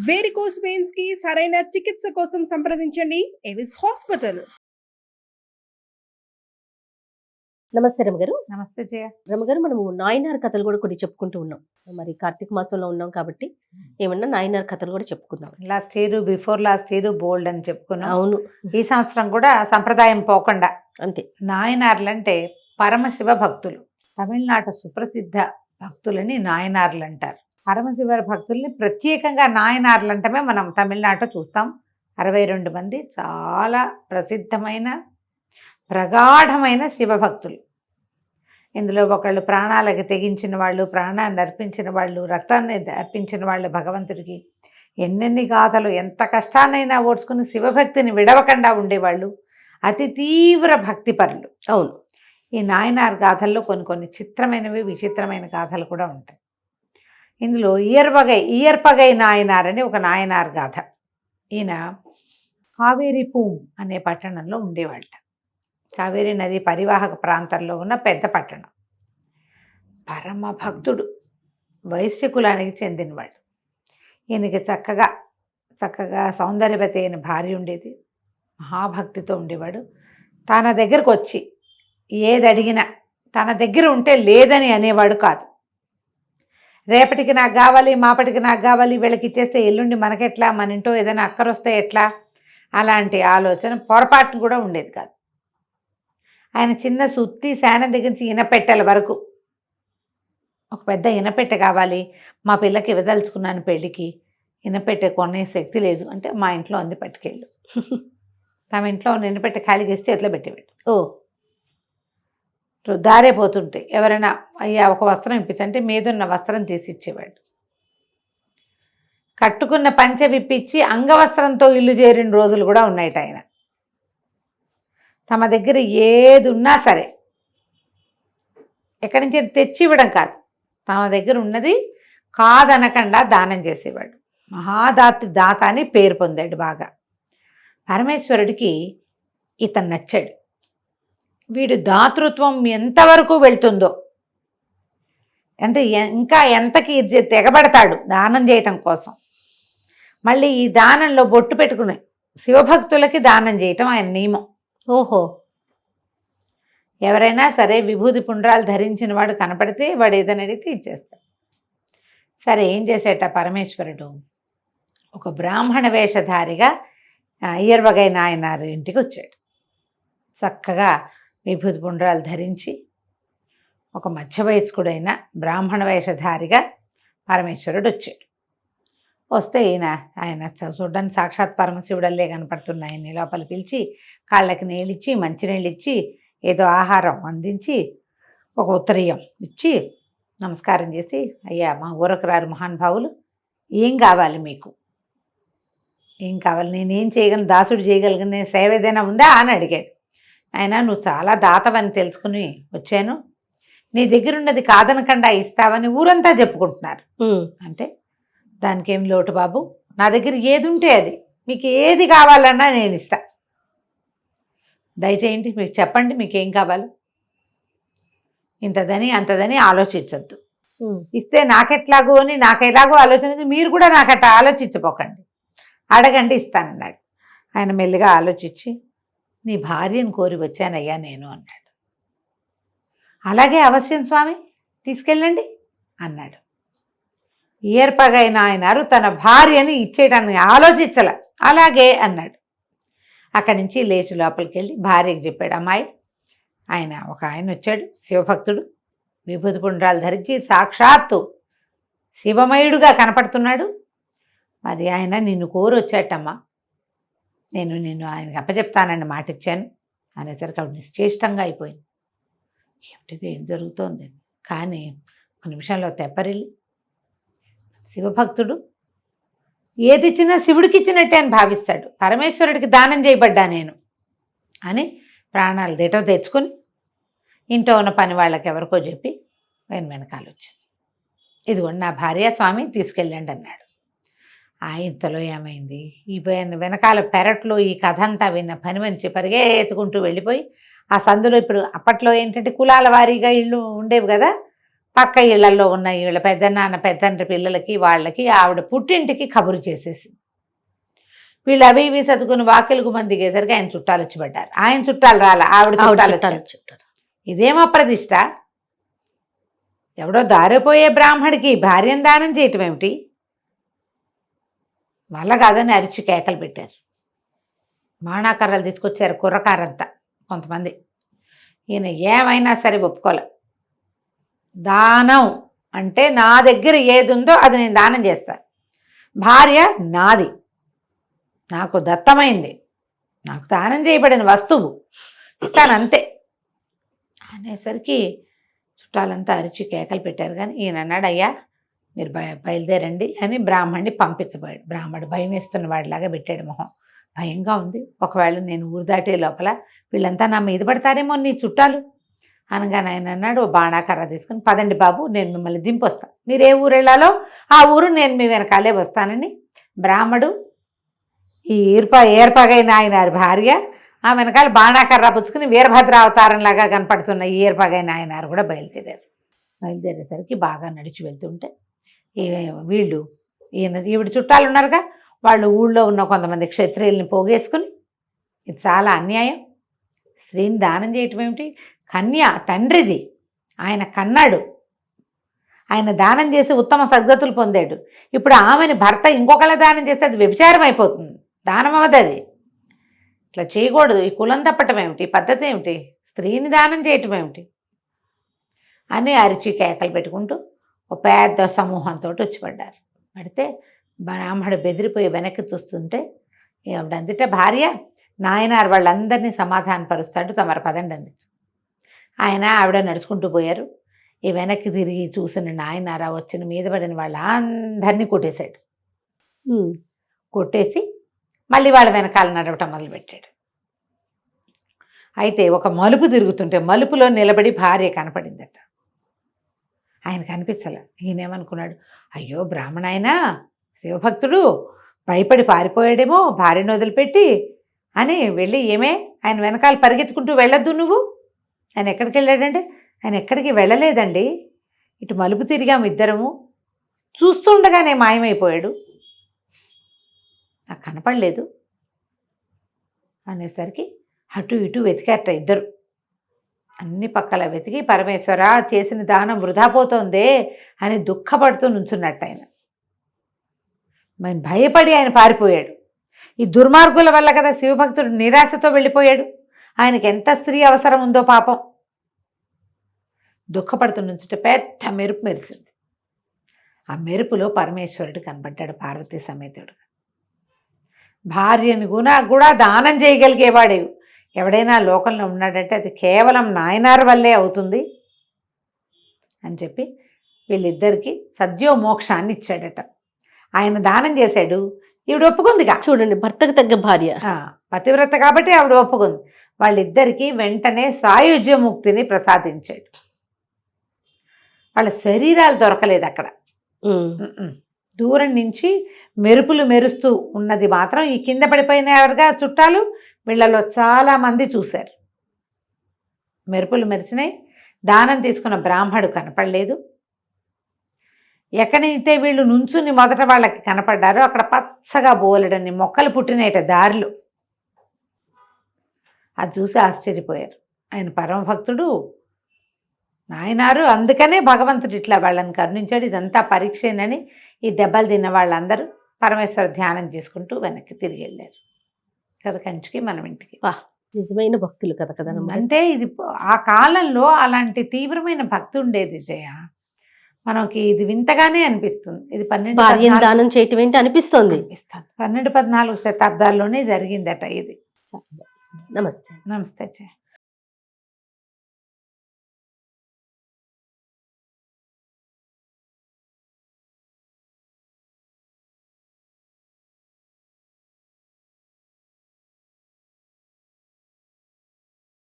Varicose veins కి సరైన చికిత్స కోసం సంప్రదించండి ఎవిస్ హాస్పిటల్. నమస్తే రమగారు. నమస్తే జయ. రమగారు, మనము నాయనార్ కథలు కూడా కొన్ని చెప్పుకుంటూ ఉన్నాం. మరి కార్తీక మాసంలో ఉన్నాం కాబట్టి ఏమన్నా నాయనార్ కథలు కూడా చెప్పుకుందాం. Last year, before last year bold అని చెప్పుకున్నాం. అవును, ఈ సంవత్సరం కూడా సంప్రదాయం పోకుండా అంతే. నాయనార్లు అంటే పరమశివ భక్తులు. తమిళనాడు సుప్రసిద్ధ భక్తులని నాయనార్లు అంటారు. పరమశివ భక్తుల్ని ప్రత్యేకంగా నాయనార్లు అంటమే మనం తమిళనాడులో చూస్తాం. 62 మంది చాలా ప్రసిద్ధమైన ప్రగాఢమైన శివభక్తులు. ఇందులో ఒకళ్ళు ప్రాణాలకు తెగించిన వాళ్ళు, ప్రాణాన్ని అర్పించిన వాళ్ళు, రక్తాన్ని అర్పించిన వాళ్ళు భగవంతుడికి. ఎన్నెన్ని గాథలు, ఎంత కష్టాన్నైనా ఓడ్చుకుని శివభక్తిని విడవకుండా ఉండేవాళ్ళు. అతి తీవ్ర భక్తిపరులు. అవును, ఈ నాయనార్ గాథల్లో కొన్ని చిత్రమైనవి, విచిత్రమైన గాథలు కూడా ఉంటాయి. ఇందులో ఇయర్పగై నాయనార్ అని ఒక నాయనార్ గాథ. ఈయన కావేరి పూమ్ అనే పట్టణంలో ఉండేవాళ్ళ. కావేరీ నది పరివాహక ప్రాంతంలో ఉన్న పెద్ద పట్టణం. పరమ భక్తుడు, వైశ్య కులానికి చెందినవాడు. ఈయనకి చక్కగా సౌందర్యవతి అయిన భార్య ఉండేది. మహాభక్తితో ఉండేవాడు. తన దగ్గరకు వచ్చి ఏది అడిగినా తన దగ్గర ఉంటే లేదని అనేవాడు కాదు. రేపటికి నాకు కావాలి, మాపటికి నాకు కావాలి, వీళ్ళకి ఇచ్చేస్తే ఎల్లుండి మనకెట్లా, మన ఇంటో ఏదైనా అక్కరొస్తే ఎట్లా, అలాంటి ఆలోచన పొరపాటును కూడా ఉండేది కాదు. ఆయన చిన్న సుత్తి శానం దగ్గర నుంచి ఇనపెట్టెల వరకు, ఒక పెద్ద ఇనపెట్టె కావాలి, మా పిల్లకి ఇవ్వదలుచుకున్నాను పెళ్ళికి, ఇనపెట్టె కొనే శక్తి లేదు అంటే మా ఇంట్లో ఉంది, పట్టుకెళ్ళు. తమ ఇంట్లో ఉన్న ఇనపెట్టె ఖాళీ చేస్తే ఎట్లా పెట్టేవాడు. దారే పోతుంటే ఎవరైనా అయ్యా ఒక వస్త్రం ఇప్పించంటే మీదున్న వస్త్రం తీసి ఇచ్చేవాడు. కట్టుకున్న పంచె విప్పించి అంగవస్త్రంతో ఇల్లు చేరిన రోజులు కూడా ఉన్నాయట. ఆయన తమ దగ్గర ఏది ఉన్నా సరే ఎక్కడి నుంచి తెచ్చి ఇవ్వడం కాదు, తమ దగ్గర ఉన్నది కాదనకుండా దానం చేసేవాడు. దాత అని పేరు పొందాడు బాగా. పరమేశ్వరుడికి ఇతను నచ్చాడు. వీడు దాతృత్వం ఎంతవరకు వెళ్తుందో, అంటే ఇంకా ఎంతకి తెగబడతాడు దానం చేయటం కోసం. మళ్ళీ ఈ దానంలో బొట్టు పెట్టుకుని శివభక్తులకి దానం చేయటం ఆయన నియమం. ఓహో, ఎవరైనా సరే విభూతి పుండ్రాలు ధరించిన వాడు కనపడితే వాడు ఏదైనా అడిగితే ఇచ్చేస్తాడు. సరే, ఏం చేసేట పరమేశ్వరుడు ఒక బ్రాహ్మణ వేషధారిగా ఇయర్వగై నాయనారు ఇంటికి వచ్చాడు. చక్కగా విభూతి పుండ్రాలు ధరించి ఒక మధ్య వయస్కుడైన బ్రాహ్మణ వేషధారిగా పరమేశ్వరుడు వచ్చాడు. వస్తే ఆయన చూడడానికి సాక్షాత్ పరమశివుడల్లే కనపడుతున్నాయని లోపల పిలిచి కాళ్ళకి నీళ్ళిచ్చి, మంచినీళ్ళు ఇచ్చి, ఏదో ఆహారం అందించి, ఒక ఉత్తరీయం ఇచ్చి నమస్కారం చేసి, అయ్యా మా ఊరకు రారు మహానుభావులు, ఏం కావాలి మీకు, ఏం కావాలి, నేనేం చేయగలను, దాసుడు చేయగలిగిన సేవ ఏదైనా ఉందా అని అడిగాడు. ఆయన, నువ్వు చాలా దాతవని తెలుసుకుని వచ్చాను, నీ దగ్గర ఉన్నది కాదనకుండా ఇస్తావని ఊరంతా చెప్పుకుంటున్నారు. అంటే దానికి ఏం లోటు బాబు, నా దగ్గర ఏది ఉంటే అది, మీకు ఏది కావాలన్నా నేను ఇస్తా, దయచేయండి, మీకు చెప్పండి మీకేం కావాలి, ఇంతదని అంతదని ఆలోచించద్దు, ఇస్తే నాకెట్లాగో అని నాకెలాగో ఆలోచన, మీరు కూడా నాకట్లా ఆలోచించపోకండి, అడగండి ఇస్తానన్నాడు. ఆయన మెల్లిగా ఆలోచించి, నీ భార్యను కోరి వచ్చానయ్యా నేను అన్నాడు. అలాగే అవశ్యం స్వామి, తీసుకెళ్ళండి అన్నాడు. ఇయర్పగై నాయనారు తన భార్యని ఇచ్చేయడానికి ఆలోచించల, అలాగే అన్నాడు. అక్కడి నుంచి లేచి లోపలికి వెళ్ళి భార్యకి చెప్పాడు. అమ్మాయి, ఒక ఆయన వచ్చాడు, శివభక్తుడు, విభూతి పుండ్రాలు ధరించి సాక్షాత్తు శివమయుడుగా కనపడుతున్నాడు. మరి ఆయన నిన్ను కోరి వచ్చాటమ్మా, నేను ఆయనకి అప్పచెప్తానని మాట ఇచ్చాను అనేసరికి ఆవిడ నిశ్చేష్టంగా అయిపోయింది. ఏమిటిది, ఏం జరుగుతోంది? కానీ ఒక నిమిషంలో తెప్పరిల్లి, శివభక్తుడు ఏది ఇచ్చినా శివుడికి ఇచ్చినట్టే అని భావిస్తాడు, పరమేశ్వరుడికి దానం చేయబడ్డా నేను అని ప్రాణాలు దేటో తెచ్చుకొని ఇంట్లో ఉన్న పని వాళ్ళకి ఎవరికో చెప్పి వెనకాల వచ్చింది. ఇదిగోండి నా భార్య, స్వామి తీసుకెళ్ళండి అన్నాడు. ఇంతలో ఏమైంది, ఈ వెనకాల పెరట్లో ఈ కథ అంతా విన్న పని మనిషి పరిగెత్తుకుంటూ వెళ్ళిపోయి ఆ సందులో, ఇప్పుడు అప్పట్లో ఏంటంటే కులాల వారీగా ఇళ్ళు ఉండేవి కదా, పక్క ఇళ్లలో ఉన్న వీళ్ళ పెద్దనాన్న పెద్దండ్రి పిల్లలకి వాళ్ళకి ఆవిడ పుట్టింటికి కబురు చేసేసి వీళ్ళు అవి ఇవి సర్దుకుని వాకిలకు మంది దిగేసరికి ఆయన చుట్టాలు వచ్చి పడ్డారు. ఆయన చుట్టాలు రాలా, ఆవిడ చుట్టాలు వచ్చారు. ఇదేం అప్రదిష్ట? ఎవడో దారిపోయే బ్రాహ్మడికి భార్యను దానం చేయటం ఏమిటి? వాళ్ళ కాదని అరిచి కేకలు పెట్టారు. మాణాకర్రలు తీసుకొచ్చారు కుర్రకారంతా కొంతమంది. ఈయన ఏమైనా సరే ఒప్పుకోలే. దానం అంటే నా దగ్గర ఏది ఉందో అది నేను దానం చేస్తాను. భార్య నాది, నాకు దత్తమైంది, నాకు దానం చేయబడిన వస్తువు, ఇస్తానంతే అనేసరికి చుట్టాలంతా అరిచి కేకలు పెట్టారు. కానీ ఈయన అన్నాడు, అయ్యా మీరు బయలుదేరండి అని బ్రాహ్మణ్ణి పంపించబోయాడు. బ్రాహ్మణుడు భయం వేస్తున్న వాడిలాగా పెట్టాడు మొహం. భయంగా ఉంది, ఒకవేళ నేను ఊరు దాటే లోపల వీళ్ళంతా నా మీద పడతారేమో నీ చుట్టాలు అనగానే ఆయన అన్నాడు, ఓ బాణాకర్ర తీసుకుని పదండి బాబు, నేను మిమ్మల్ని దింపొస్తాను, మీరు ఏ ఊరు వెళ్ళాలో ఆ ఊరు నేను మీ వెనకాలే వస్తానని బ్రాహ్మడు ఈ ఏర్పగైన ఆయన భార్య ఆ వెనకాల బాణాకర్ర పుచ్చుకుని వీరభద్ర అవతారంలాగా కనపడుతున్న ఈ ఏర్పగైన ఆయన కూడా బయలుదేరేసరికి బాగా నడిచి వెళ్తుంటే వీళ్ళు ఈవిడ చుట్టాలు ఉన్నారుగా, వాళ్ళు ఊళ్ళో ఉన్న కొంతమంది క్షత్రియుల్ని పోగేసుకుని ఇది చాలా అన్యాయం, స్త్రీని దానం చేయటం ఏమిటి, కన్య తండ్రిది, ఆయన కన్నాడు, ఆయన దానం చేసి ఉత్తమ సద్గతులు పొందాడు, ఇప్పుడు ఆమెని భర్త ఇంకొకళ్ళ దానం చేస్తే అది వ్యభిచారం అయిపోతుంది, దానం అవ్వదు, అది ఇట్లా చేయకూడదు, ఈ కులం తప్పటం ఏమిటి, పద్ధతి ఏమిటి, స్త్రీని దానం చేయటం ఏమిటి అని అరిచి కేకలు పెట్టుకుంటూ ఒక పెద్ద సమూహంతో వచ్చి పడ్డారు. పడితే బ్రాహ్మడు బెదిరిపోయి వెనక్కి చూస్తుంటే ఆవిడందిట భార్య నాయనారు వాళ్ళందరినీ సమాధానపరుస్తాడు, తమరు పదండి అంది. ఆయన ఆవిడ నడుచుకుంటూ పోయారు. ఈ వెనక్కి తిరిగి చూసిన నాయనారా వచ్చిన మీద పడిన వాళ్ళందరినీ కొట్టేశాడు. కొట్టేసి మళ్ళీ వాళ్ళ వెనకాల నడవటం మొదలుపెట్టాడు. అయితే ఒక మలుపు తిరుగుతుంటే మలుపులో నిలబడి భార్య కనపడిందట. ఆయన కనిపించలే. ఈయనేమనుకున్నాడు, అయ్యో బ్రాహ్మణాయన శివభక్తుడు భయపడి పారిపోయాడేమో భార్యను వదిలిపెట్టి అని వెళ్ళి, ఏమే ఆయన వెనకాల పరిగెత్తుకుంటూ వెళ్ళొద్దు నువ్వు. ఆయన ఎక్కడికి వెళ్ళాడంటే, ఆయన ఎక్కడికి వెళ్ళలేదండి, ఇటు మలుపు తిరిగాము ఇద్దరము, చూస్తుండగానే మాయమైపోయాడు, నాకు కనపడలేదు అనేసరికి అటు ఇటు వెతికారట ఇద్దరు. అన్ని పక్కల వెతికి పరమేశ్వర చేసిన దానం వృధా పోతోందే అని దుఃఖపడుతూ నుంచున్నట్టు ఆయన. మరి భయపడి ఆయన పారిపోయాడు. ఈ దుర్మార్గుల వల్ల కదా శివభక్తుడు నిరాశతో వెళ్ళిపోయాడు. ఆయనకి ఎంత స్త్రీ అవసరం ఉందో పాపం. దుఃఖపడుతూ నుంచుంటే పెద్ద మెరుపు మెరిసింది. ఆ మెరుపులో పరమేశ్వరుడు కనబడ్డాడు పార్వతీ సమేతుడు. భార్యని కూడా దానం చేయగలిగేవాడే ఎవడైనా లోకంలో ఉన్నాడంటే అది కేవలం నాయనార్ వల్లే అవుతుంది అని చెప్పి వీళ్ళిద్దరికీ సద్యో మోక్షాన్ని ఇచ్చాడట. ఆయన దానం చేశాడు, ఈవిడ ఒప్పుకుందిగా. చూడండి, భర్తకు తగ్గ భార్య, పతివ్రత కాబట్టి ఆవిడ ఒప్పుకుంది. వాళ్ళిద్దరికీ వెంటనే సాయుజ్యముక్తిని ప్రసాదించాడు. వాళ్ళ శరీరాలు దొరకలేదు అక్కడ. దూరం నుంచి మెరుపులు మెరుస్తూ ఉన్నది మాత్రం ఈ కింద పడిపోయినగా చుట్టాలు వీళ్ళలో చాలామంది చూశారు. మెరుపులు మెరిసినాయి. దానం తీసుకున్న బ్రాహ్మడు కనపడలేదు. ఎక్కడైతే వీళ్ళు నుంచుని మొదట వాళ్ళకి కనపడ్డారో అక్కడ పచ్చగా బోలెడన్ని మొక్కలు పుట్టినట దారిలో. అది చూసి ఆశ్చర్యపోయారు. ఆయన పరమభక్తుడు నాయనారు, అందుకనే భగవంతుడు ఇట్లా వాళ్ళని కరుణించాడు, ఇదంతా పరీక్షేనని ఈ దెబ్బలు తిన్న వాళ్ళందరూ పరమేశ్వర ధ్యానం చేసుకుంటూ వెనక్కి తిరిగి వెళ్ళారు కదా కంచికి, మనం ఇంటికి. వా, నిజమైన భక్తులు కదా కదా. అంటే ఇది ఆ కాలంలో అలాంటి తీవ్రమైన భక్తి ఉండేది జయ. మనకి ఇది వింతగానే అనిపిస్తుంది. ఇది 12 దానం చేయటం ఏంటి అనిపిస్తుంది. 12-14 శతాబ్దాల్లోనే జరిగిందట ఇది. నమస్తే. నమస్తే జయ.